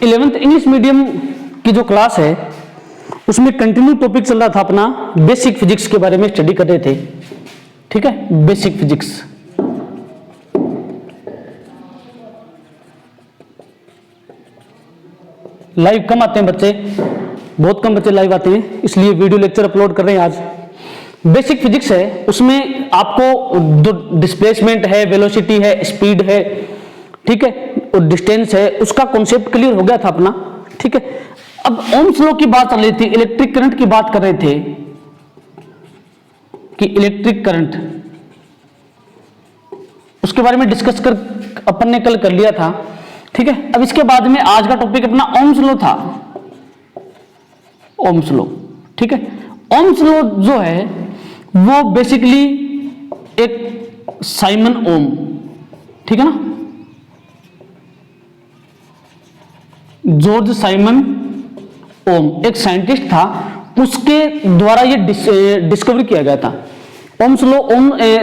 11th English medium की जो class है उसमें कंटिन्यू टॉपिक चल रहा था अपना बेसिक फिजिक्स के बारे में स्टडी कर रहे थे। ठीक है, बेसिक फिजिक्स। लाइव कम आते हैं बच्चे, बहुत कम बच्चे लाइव आते हैं, इसलिए वीडियो लेक्चर अपलोड कर रहे हैं आज। बेसिक फिजिक्स है, उसमें आपको जो डिस्प्लेसमेंट है, वेलोसिटी है, स्पीड है, ठीक है, और डिस्टेंस है, उसका कॉन्सेप्ट क्लियर हो गया था अपना। ठीक है, अब ओम्स लॉ की बात चल रही थी, इलेक्ट्रिक करंट की बात कर रहे थे कि इलेक्ट्रिक करंट, उसके बारे में डिस्कस कर अपन ने कल कर लिया था। ठीक है, अब इसके बाद में आज का टॉपिक अपना ओम्स लॉ था, ओम्स लॉ। ठीक है, ओम्स लॉ जो है वो बेसिकली एक साइमन ओम, ठीक है ना, जॉर्ज साइमन ओम एक साइंटिस्ट था, उसके द्वारा ये डिस्कवर किया गया था। ओम्स लॉ,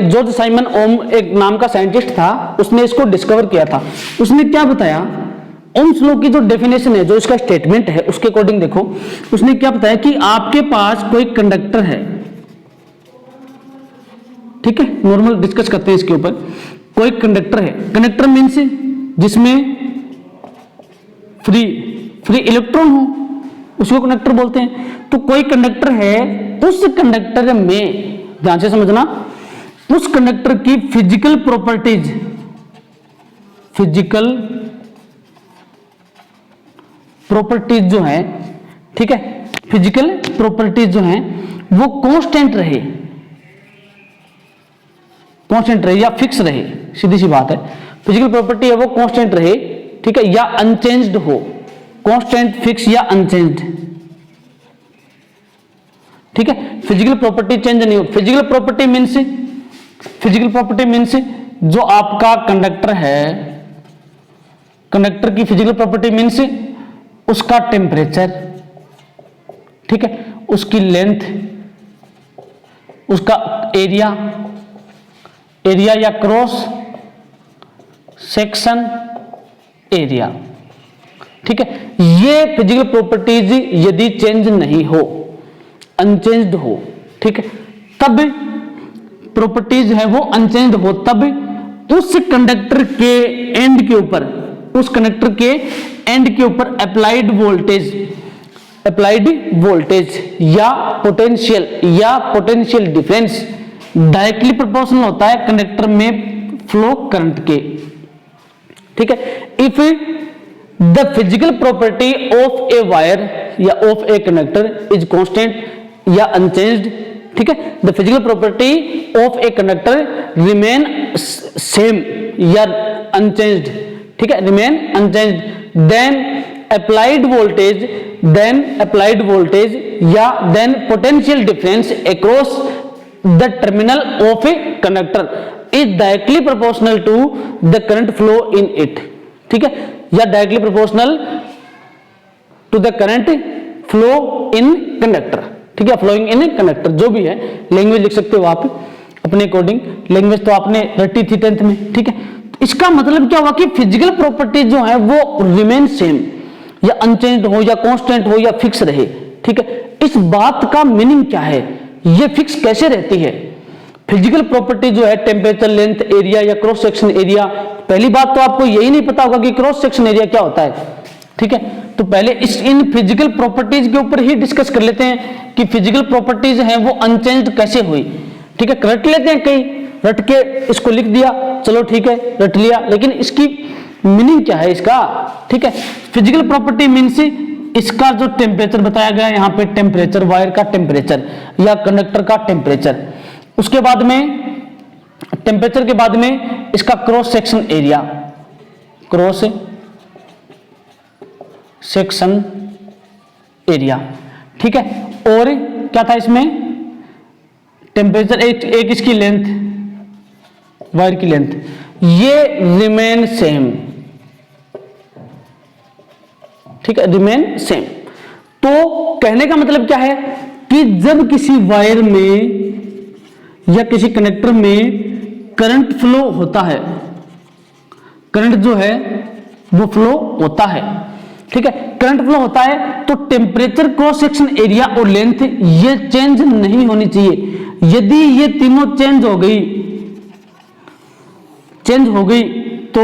जॉर्ज साइमन ओम एक नाम का साइंटिस्ट था, उसने इसको डिस्कवर किया था। उसने क्या बताया, ओम्स लॉ की जो डेफिनेशन है, जो इसका स्टेटमेंट है, उसके अकॉर्डिंग देखो, उसने क्या बताया कि आपके पास कोई कंडक्टर है। ठीक है, नॉर्मल डिस्कस करते हैं इसके ऊपर। कोई कंडक्टर है, कंडक्टर मीन्स जिसमें फ्री इलेक्ट्रॉन हो, उसको कंडक्टर बोलते हैं। तो कोई कंडक्टर है, उस कंडक्टर में, ध्यान से समझना, उस कंडक्टर की फिजिकल प्रॉपर्टीज जो है, ठीक है, फिजिकल प्रॉपर्टीज जो है वो कांस्टेंट रहे या फिक्स रहे, सीधी सी बात है। फिजिकल प्रॉपर्टी है वो कांस्टेंट रहे, ठीक है, या अनचेंज्ड हो, कांस्टेंट, फिक्स या अनचेंज्ड। ठीक है, फिजिकल प्रॉपर्टी चेंज नहीं हो। फिजिकल प्रॉपर्टी मीन्स जो आपका कंडक्टर है, कंडक्टर की फिजिकल प्रॉपर्टी मीन्स उसका टेम्परेचर, ठीक है, उसकी लेंथ, उसका एरिया या क्रॉस सेक्शन एरिया। ठीक है, ये फिजिकल प्रॉपर्टीज यदि चेंज नहीं हो, अनचेंज्ड हो, ठीक है, तब प्रॉपर्टीज है वो अनचेंज्ड हो, तब उस कंडक्टर के एंड के ऊपर अप्लाइड वोल्टेज या पोटेंशियल डिफरेंस डायरेक्टली प्रोपोर्शनल होता है कंडक्टर में फ्लो करंट के। ठीक है, if the physical property of a wire या of a conductor is constant या अनचेंज्ड, ठीक है, the physical property of a conductor remain same या अनचेंज्ड, ठीक है, remain unchanged, then applied voltage या then potential difference across the terminal of a conductor is directly proportional to the current flow in it. ठीक है, या directly proportional to the current flow in conductor. ठीक है, flowing in conductor, जो भी है language लिख सकते हो आप अपने अकॉर्डिंग, लैंग्वेज तो आपने रटी थी 10th में। ठीक है, इसका मतलब क्या हुआ कि फिजिकल प्रॉपर्टी जो है वो रिमेन सेम या अनचेंज्ड हो या कांस्टेंट हो या फिक्स रहे। ठीक है, इस बात का मीनिंग क्या है, ये फिक्स कैसे रहती है? फिजिकल प्रॉपर्टी जो है टेम्परेचर, लेंथ, एरिया या क्रॉस सेक्शन एरिया। पहली बात तो आपको यही नहीं पता होगा कि क्रॉस सेक्शन एरिया क्या होता है। ठीक है, तो पहले इन फिजिकल प्रॉपर्टीज के ऊपर ही डिस्कस कर लेते हैं कि फिजिकल प्रॉपर्टीज हैं वो अनचेंज्ड कैसे हुई। ठीक है, रट लेते हैं, कई रट के इसको लिख दिया, चलो ठीक है रट लिया, लेकिन इसकी मीनिंग क्या है इसका? ठीक है, फिजिकल प्रॉपर्टी मीन्स इसका जो टेम्परेचर बताया गया है यहाँ पे, टेम्परेचर, वायर का टेम्परेचर या कंडक्टर का टेम्परेचर, उसके बाद में टेम्परेचर के बाद में इसका cross section area, cross section area. ठीक है, और क्या था इसमें, टेम्परेचर, एक इसकी लेंथ, वायर की लेंथ, ये रिमेन सेम। ठीक है, रिमेन सेम। तो कहने का मतलब क्या है कि जब किसी वायर में या किसी कंडक्टर में करंट फ्लो होता है, करंट जो है वो फ्लो होता है, ठीक है, करंट फ्लो होता है तो टेम्परेचर, क्रॉस सेक्शन एरिया और लेंथ ये चेंज नहीं होनी चाहिए। यदि ये तीनों चेंज हो गई तो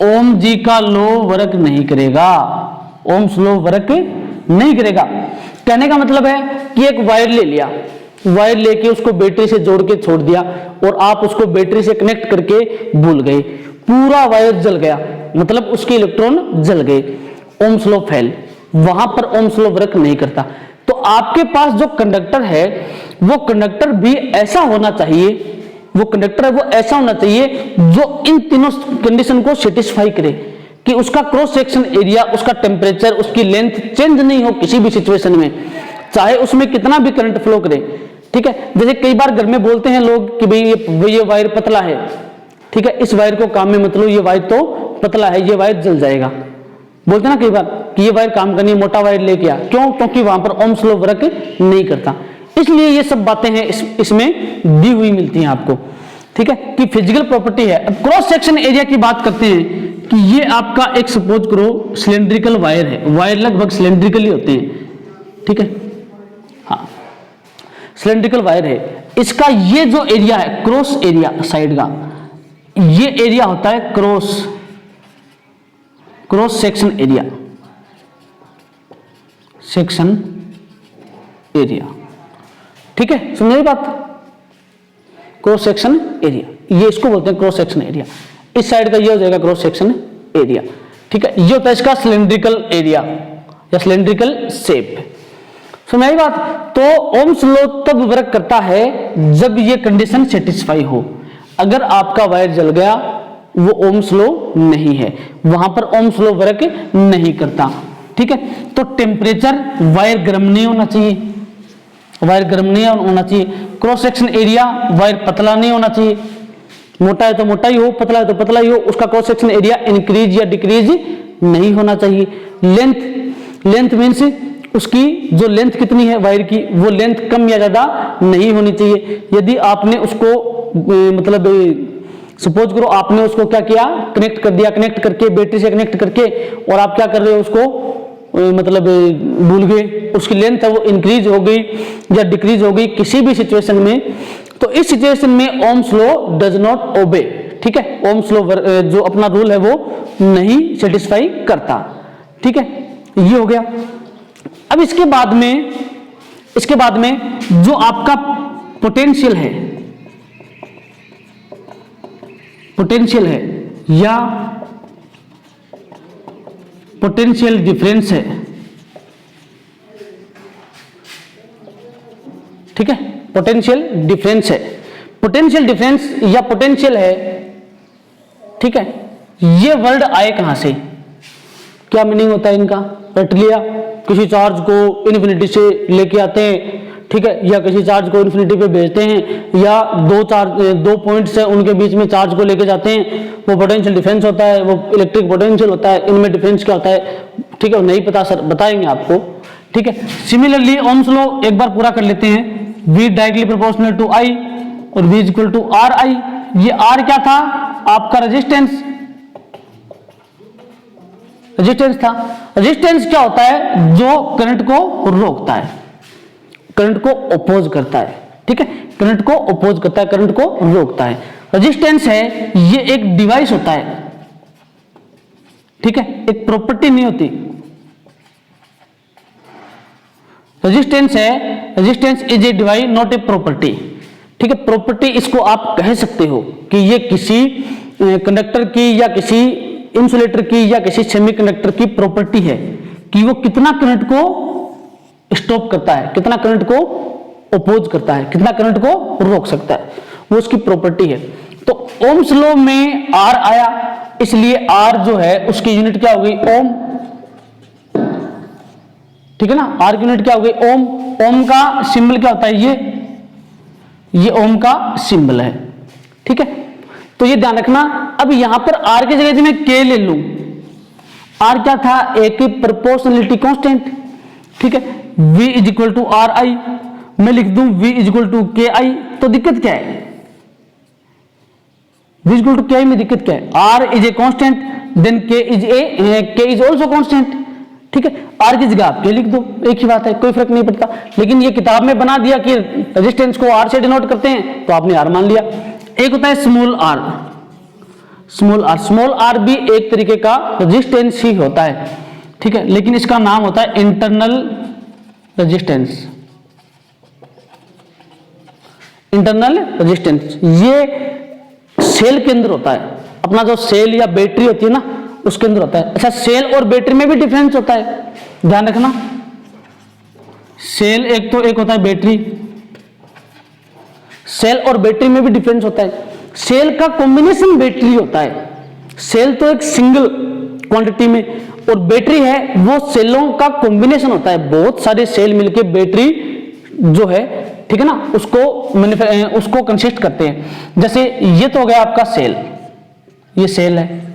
ओम जी का लॉ वर्क नहीं करेगा, ओम्स लॉ वर्क नहीं करेगा। कहने का मतलब है कि एक वायर ले लिया, वायर लेके उसको बैटरी से जोड़ के छोड़ दिया और आप उसको बैटरी से कनेक्ट करके भूल गए, पूरा वायर जल गया, मतलब उसके इलेक्ट्रॉन जल गए, ओम्स लॉ फेल, वहां पर ओम्स लॉ वर्क नहीं करता। तो आपके पास जो कंडक्टर है वो कंडक्टर भी ऐसा होना चाहिए, वो कंडक्टर है वो ऐसा होना चाहिए जो इन तीनों कंडीशन को सेटिस्फाई करे, कि उसका क्रॉस सेक्शन एरिया, उसका टेम्परेचर, उसकी लेंथ चेंज नहीं हो किसी भी सिचुएशन में, चाहे उसमें कितना भी करंट फ्लो करे। ठीक है, जैसे कई बार घर में बोलते हैं लोग कि भाई ये वायर पतला है, ठीक है, इस वायर को काम में मत लो, ये वायर तो पतला है, ये वायर जल जाएगा, बोलते हैं ना कई बार कि ये वायर काम करनी है, मोटा वायर लेके आ। क्यों? क्योंकि वहां पर ओम्स लॉ वर्क नहीं करता। इसलिए ये सब बातें हैं इसमें दी हुई मिलती हैं आपको। ठीक है, कि फिजिकल प्रॉपर्टी है। अब क्रॉस सेक्शन एरिया की बात करते हैं कि ये आपका एक सपोज करो सिलेंड्रिकल वायर है, वायर लगभग सिलेंड्रिकल ही होते हैं, ठीक है, हाँ सिलेंड्रिकल वायर है, इसका ये जो एरिया है क्रॉस एरिया साइड का, ये एरिया होता है cross section area, section area. ठीक है, समझे बात? क्रॉस सेक्शन एरिया, ये इसको बोलते हैं क्रॉस सेक्शन एरिया। इस साइड का ये हो जाएगा क्रॉस सेक्शन एरिया। ठीक है, ये होता है इसका सिलेंड्रिकल एरिया या सिलेंड्रिकल शेप। समझ आई बात? तो ओम्स लॉ तब वर्क करता है जब ये कंडीशन सेटिस्फाई हो। अगर आपका वायर जल गया वो ओम्स लॉ नहीं है, वहां पर ओम्स लॉ वर्क नहीं करता। ठीक है, तो टेम्परेचर, वायर गर्म नहीं होना चाहिए, वायर गर्म नहीं होना चाहिए। क्रॉस सेक्शन एरिया, वायर पतला नहीं होना चाहिए, मोटा है तो मोटा ही हो, पतला है तो पतला ही हो, उसका क्रॉस सेक्शन एरिया इंक्रीज या डिक्रीज नहीं होना चाहिए। लेंथ मीन्स उसकी जो लेंथ कितनी है वायर की, वो लेंथ कम या ज्यादा नहीं होनी चाहिए। यदि आपने उसको मतलब सपोज करो आपने उसको क्या किया, कनेक्ट कर दिया, कनेक्ट करके बैटरी से कनेक्ट करके, और आप क्या कर रहे हो उसको मतलब भूल गए, उसकी लेंथ है वो इंक्रीज हो गई या डिक्रीज हो गई किसी भी सिचुएशन में, तो इस सिचुएशन में Ohm's law does not obey. ठीक है, ओम्स लॉ जो अपना रूल है वो नहीं सेटिस्फाई करता। ठीक है, ये हो गया। अब इसके बाद में जो आपका पोटेंशियल है या पोटेंशियल डिफरेंस है, ठीक है, पोटेंशियल डिफरेंस है, पोटेंशियल डिफरेंस या पोटेंशियल है। ठीक है, ये वर्ड आए कहां से, क्या मीनिंग होता है इनका, रट लिया, किसी चार्ज को इन्फिनिटी से लेके आते हैं, ठीक है, या किसी चार्ज को इन्फिनिटी पे भेजते हैं, या दो पॉइंट्स है उनके बीच में चार्ज को लेके जाते हैं, वो पोटेंशियल डिफरेंस होता है, वो इलेक्ट्रिक पोटेंशियल होता है। इनमें डिफरेंस क्या होता है, ठीक है, नहीं पता सर, बताएंगे आपको। ठीक है, सिमिलरली ओम्स लॉ एक बार पूरा कर लेते हैं। V directly proportional to I और V इक्वल टू RI। ये R क्या था, आपका रेजिस्टेंस था। रेजिस्टेंस क्या होता है, जो करंट को रोकता है, करंट को अपोज करता है। ठीक है, करंट को अपोज करता है, करंट को रोकता है। रेजिस्टेंस है ये एक डिवाइस होता है, ठीक है, एक प्रॉपर्टी नहीं होती। रेजिस्टेंस है, resistance is a device not a property. ठीक है, प्रॉपर्टी इसको आप कह सकते हो कि ये किसी कंडक्टर की या किसी इंसुलेटर की या किसी सेमीकंडक्टर की प्रॉपर्टी है कि वो कितना करंट को स्टॉप करता है, कितना करंट को अपोज करता है, कितना करंट को रोक सकता है, वो उसकी प्रॉपर्टी है। तो ओम्स लॉ में R आया, इसलिए R जो है उसकी यूनिट क्या हो गई, ओम। ठीक है ना, R की यूनिट क्या हो गई, ओम। ओम का सिंबल क्या होता है, ये ओम का सिंबल है। ठीक है, तो ये ध्यान रखना। अब यहां पर R की जगह से मैं K ले लूं, R क्या था, एक प्रोपोर्शनलिटी कांस्टेंट। ठीक है, V is equal to RI, मैं लिख दूं V is equal to KI, तो दिक्कत क्या है, V is equal to KI में दिक्कत क्या है, R is a constant, then K is also constant, ठीक है। आर की जगह आप के लिख दो, एक ही बात है, कोई फर्क नहीं पड़ता। लेकिन ये किताब में बना दिया कि रेजिस्टेंस को आर से डिनोट करते हैं, तो आपने आर मान लिया। एक होता है स्मॉल आर, स्मॉल आर भी एक तरीके का रेजिस्टेंस ही होता है, ठीक है, लेकिन इसका नाम होता है इंटरनल रेजिस्टेंस। इंटरनल रेजिस्टेंस ये सेल के अंदर होता है, अपना जो सेल या बैटरी होती है ना उसके अंदर होता है। अच्छा, सेल और बैटरी में भी डिफरेंस होता है, ध्यान रखना। सेल एक होता है बैटरी, सेल और बैटरी में भी डिफरेंस होता है। सेल का कॉम्बिनेशन बैटरी होता है, सेल तो एक सिंगल क्वांटिटी में, और बैटरी है वो सेलों का कॉम्बिनेशन होता है, बहुत सारे सेल मिलके बैटरी जो है, ठीक है ना, उसको कंसिस्ट करते हैं। जैसे ये तो हो गया आपका सेल, ये सेल है,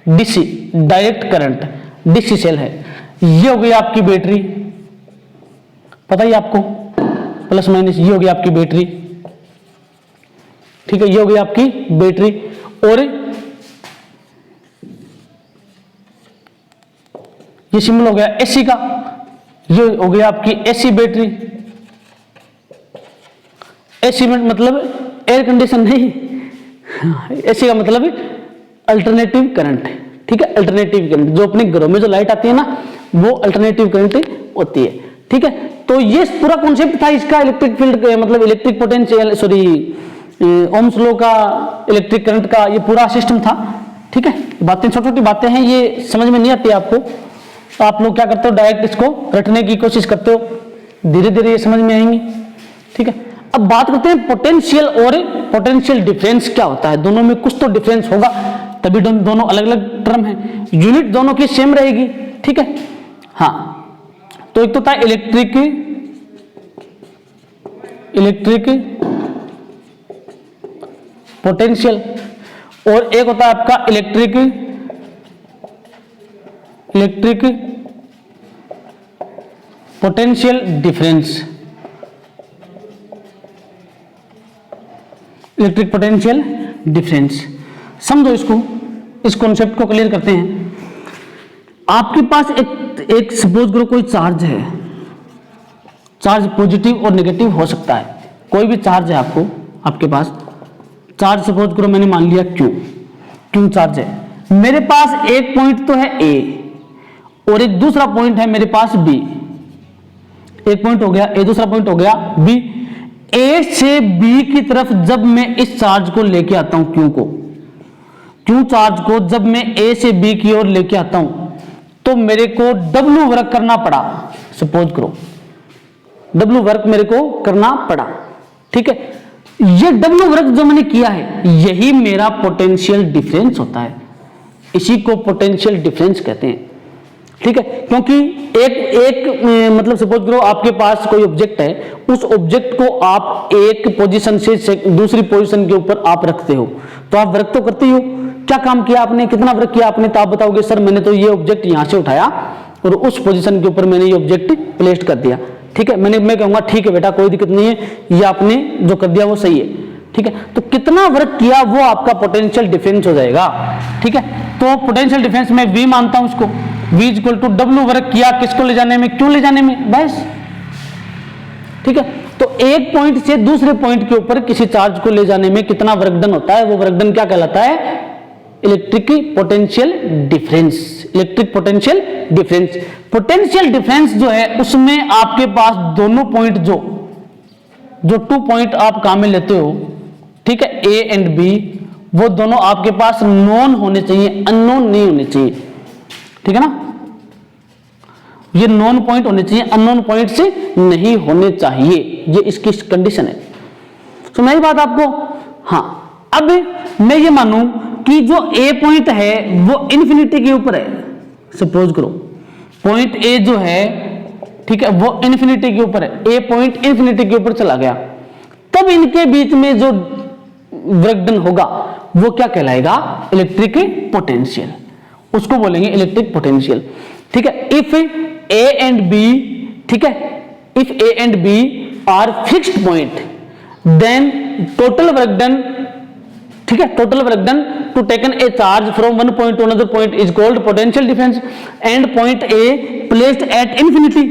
DC direct current DC cell है। ये हो गई आपकी बैटरी, पता ही आपको, प्लस माइनस, ये हो गई आपकी बैटरी, ठीक है, ये हो गई आपकी बैटरी। और ये सिंबल हो गया एसी का, ये हो गया आपकी एसी बैटरी। एसी मतलब एयर कंडीशन नहीं, एसी का मतलब अल्टरनेटिव करंट, ठीक है, अल्टरनेटिव करंट। जो अपने घरों में जो लाइट आती है ना वो अल्टरनेटिव करंट होती है, ठीक है। तो ये पूरा कॉन्सेप्ट था इसका, इलेक्ट्रिक फील्ड मतलब electric potential, sorry Ohm's law का, इलेक्ट्रिक करंट का, ये पूरा सिस्टम था, ठीक है। बातें छोटी छोटी बातें हैं, ये समझ में नहीं आती आपको, तो आप लोग क्या करते हो, डायरेक्ट इसको रटने की कोशिश करते हो, धीरे धीरे ये समझ में आएंगी, ठीक है। अब बात करते हैं पोटेंशियल और पोटेंशियल डिफरेंस क्या होता है। दोनों में कुछ तो डिफरेंस होगा, तभी दोनों अलग अलग टर्म है, यूनिट दोनों की सेम रहेगी, ठीक है। हाँ, तो एक तो था इलेक्ट्रिक पोटेंशियल, और एक होता है आपका electric potential difference. Electric potential difference समझो इसको, इस कॉन्सेप्ट को क्लियर करते हैं। आपके पास एक सपोज करो कोई चार्ज है, चार्ज पॉजिटिव और नेगेटिव हो सकता है, कोई भी चार्ज है आपके पास चार्ज, सपोज करो मैंने मान लिया क्यू चार्ज है। मेरे पास एक पॉइंट तो है ए और एक दूसरा पॉइंट है मेरे पास बी। एक पॉइंट हो गया ए, दूसरा पॉइंट हो गया बी। ए से बी की तरफ जब मैं इस चार्ज को लेके आता हूं, क्यू चार्ज को जब मैं ए से बी की ओर लेके आता हूं, तो मेरे को डब्ल्यू वर्क करना पड़ा। सपोज करो डब्ल्यू वर्क मेरे को करना पड़ा, ठीक है। ये डब्ल्यू वर्क जो मैंने किया है यही मेरा पोटेंशियल डिफरेंस होता है, इसी को पोटेंशियल डिफरेंस कहते हैं, ठीक है। क्योंकि एक मतलब सपोज करो आपके पास कोई ऑब्जेक्ट है, उस ऑब्जेक्ट को आप एक पोजीशन से दूसरी पोजीशन के ऊपर आप रखते हो, तो आप वर्क तो करते ही हो। क्या काम किया आपने, कितना वर्क किया आपने, तो आप बताओगे सर मैंने तो ये ऑब्जेक्ट यहां से उठाया और उस पोजीशन के ऊपर मैंने ये ऑब्जेक्ट प्लेस कर दिया, ठीक है। मैं कहूंगा ठीक है बेटा कोई दिक्कत नहीं है, ये आपने जो कर दिया वो सही है, ठीक है। तो कितना वर्क किया वो आपका पोटेंशियल डिफरेंस हो जाएगा, ठीक है। तो पोटेंशियल डिफरेंस में V मानता हूं उसको, V equal to W work किया किसको ले जाने में, क्यों ले जाने में, बस, ठीक है। तो एक पॉइंट से दूसरे पॉइंट के ऊपर किसी चार्ज को ले जाने में कितना वर्क डन होता है, वो वर्क डन क्या कहलाता है, electric potential difference. Electric potential difference, potential difference जो है उसमें आपके पास दोनों पॉइंट जो 2 पॉइंट आप काम में लेते हो, ठीक है, ए एंड बी, वो दोनों आपके पास नोन होने चाहिए, अननोन नहीं होने चाहिए, ठीक है ना। ये नोन पॉइंट होने चाहिए, अननोन पॉइंट से नहीं होने चाहिए, ये इसकी कंडीशन है। तो मेरी बात आपको, हाँ, अब मैं ये मानूं कि जो ए पॉइंट है वो इन्फिनिटी के ऊपर है, सपोज करो पॉइंट ए जो है, ठीक है, वो इन्फिनिटी के ऊपर है, ए पॉइंट इन्फिनिटी के ऊपर चला गया, तब इनके बीच में जो वर्क डन होगा वो क्या कहलाएगा, इलेक्ट्रिक पोटेंशियल, उसको बोलेंगे इलेक्ट्रिक पोटेंशियल, ठीक है। इफ ए एंड बी, ठीक है, if A and B are fixed point then total work done, ठीक है, total work done to taken a charge from one point to another point is called potential difference and point A placed at infinity,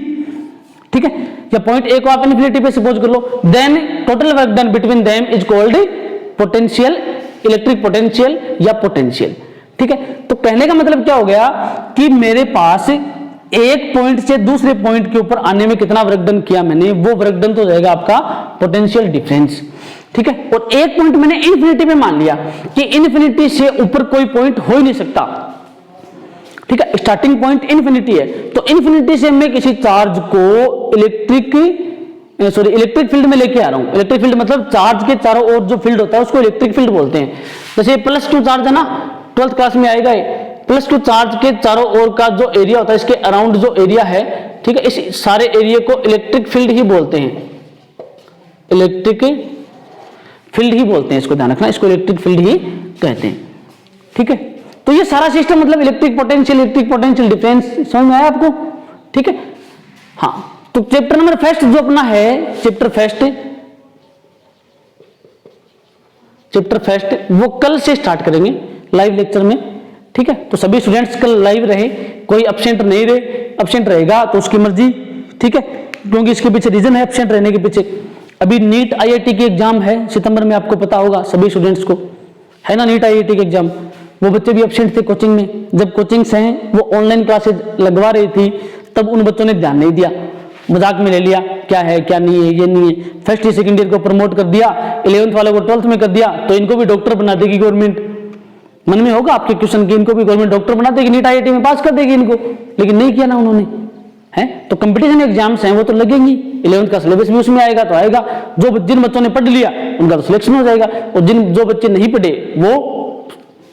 ठीक है, या point A को आप infinity पे suppose कर लो, then total work done between them is called potential, electric potential या potential, ठीक है। तो कहने का मतलब क्या हो गया कि मेरे पास एक पॉइंट से दूसरे पॉइंट के ऊपर आने में कितना वर्क डन किया मैंने, वो वर्क डन तो जाएगा आपका पोटेंशियल डिफरेंस, ठीक है। और एक पॉइंट मैंने इन्फिनिटी पे मान लिया कि इन्फिनिटी से ऊपर कोई पॉइंट हो ही नहीं सकता, ठीक है, स्टार्टिंग पॉइंट इन्फिनिटी है, तो इन्फिनिटी से मैं किसी चार्ज को इलेक्ट्रिक फील्ड में लेके आ रहा हूं। इलेक्ट्रिक फील्ड मतलब चार्ज के चारों ओर जो फील्ड होता है उसको इलेक्ट्रिक फील्ड बोलते हैं। जैसे +2 चार्ज है ना, 12th क्लास में आएगा ये, +2 चार्ज के चारों ओर का जो एरिया होता है, इसके अराउंड जो एरिया है, ठीक है, इस सारे एरिया को इलेक्ट्रिक फील्ड ही बोलते हैं, इलेक्ट्रिक फील्ड ही बोलते हैं, इसको ध्यान रखना, इसको इलेक्ट्रिक फील्ड ही कहते हैं, ठीक है। तो ये सारा सिस्टम मतलब इलेक्ट्रिक पोटेंशियल डिफरेंस समझ में आया आपको, ठीक है। हाँ, तो चैप्टर नंबर फर्स्ट जो अपना है, चैप्टर फर्स्ट वो कल से स्टार्ट करेंगे लाइव लेक्चर में, ठीक है। तो सभी स्टूडेंट्स कल लाइव रहे, कोई एब्सेंट नहीं रहे, एब्सेंट रहेगा तो उसकी मर्जी, ठीक है, क्योंकि इसके पीछे रीजन है एब्सेंट रहने के पीछे। अभी नीट IIT की एग्जाम है सितंबर में, आपको पता होगा सभी स्टूडेंट्स को, है ना, नीट IIT की एग्जाम। वो बच्चे भी एब्सेंट थे कोचिंग में, जब कोचिंग्स हैं वो ऑनलाइन क्लासेज लगवा रही थी, तब उन बच्चों ने ध्यान नहीं दिया, मजाक में ले लिया, क्या है क्या नहीं है, ये नहीं है, फर्स्ट ईयर सेकंड ईयर को प्रमोट कर दिया, 11th वाले को 12th में कर दिया, तो इनको भी डॉक्टर बना देगी गवर्नमेंट। मन में होगा आपके क्वेश्चन की, इनको भी गवर्नमेंट डॉक्टर बना देगी, नीट IIT में पास कर देगी इनको, लेकिन नहीं किया ना उन्होंने, है। तो कंपटीशन एग्जाम्स हैं वो तो लगेंगी, 11th का सिलेबस भी उसमें आएगा तो आएगा, जिन बच्चों ने पढ़ लिया उनका तो सिलेक्शन हो जाएगा, और जो बच्चे नहीं पढ़े वो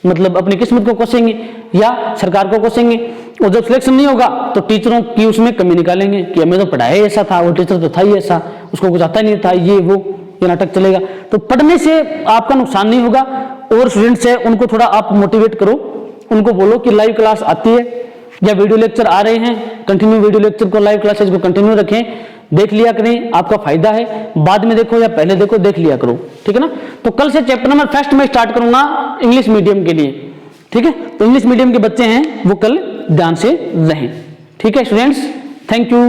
मतलब अपनी किस्मत को कोसेंगे या सरकार को कोसेंगे, और जब सिलेक्शन नहीं होगा तो टीचरों की उसमें कमी निकालेंगे कि हमें तो पढ़ाया ऐसा था, वो टीचर तो था ही ऐसा, उसको कुछ आता नहीं था, ये नाटक चलेगा। तो पढ़ने से आपका नुकसान नहीं होगा, और स्टूडेंट्स है उनको थोड़ा आप मोटिवेट करो, उनको बोलो कि लाइव क्लास आती है या वीडियो लेक्चर आ रहे हैं, कंटिन्यू वीडियो लेक्चर को, लाइव क्लासेज को कंटिन्यू रखें, देख लिया करें, आपका फायदा है, बाद में देखो या पहले देखो, देख लिया करो, ठीक है ना। तो कल से चैप्टर नंबर फर्स्ट में स्टार्ट करूंगा इंग्लिश मीडियम के लिए, ठीक है। तो इंग्लिश मीडियम के बच्चे हैं वो कल ध्यान से रहें, ठीक है स्टूडेंट्स, थैंक यू।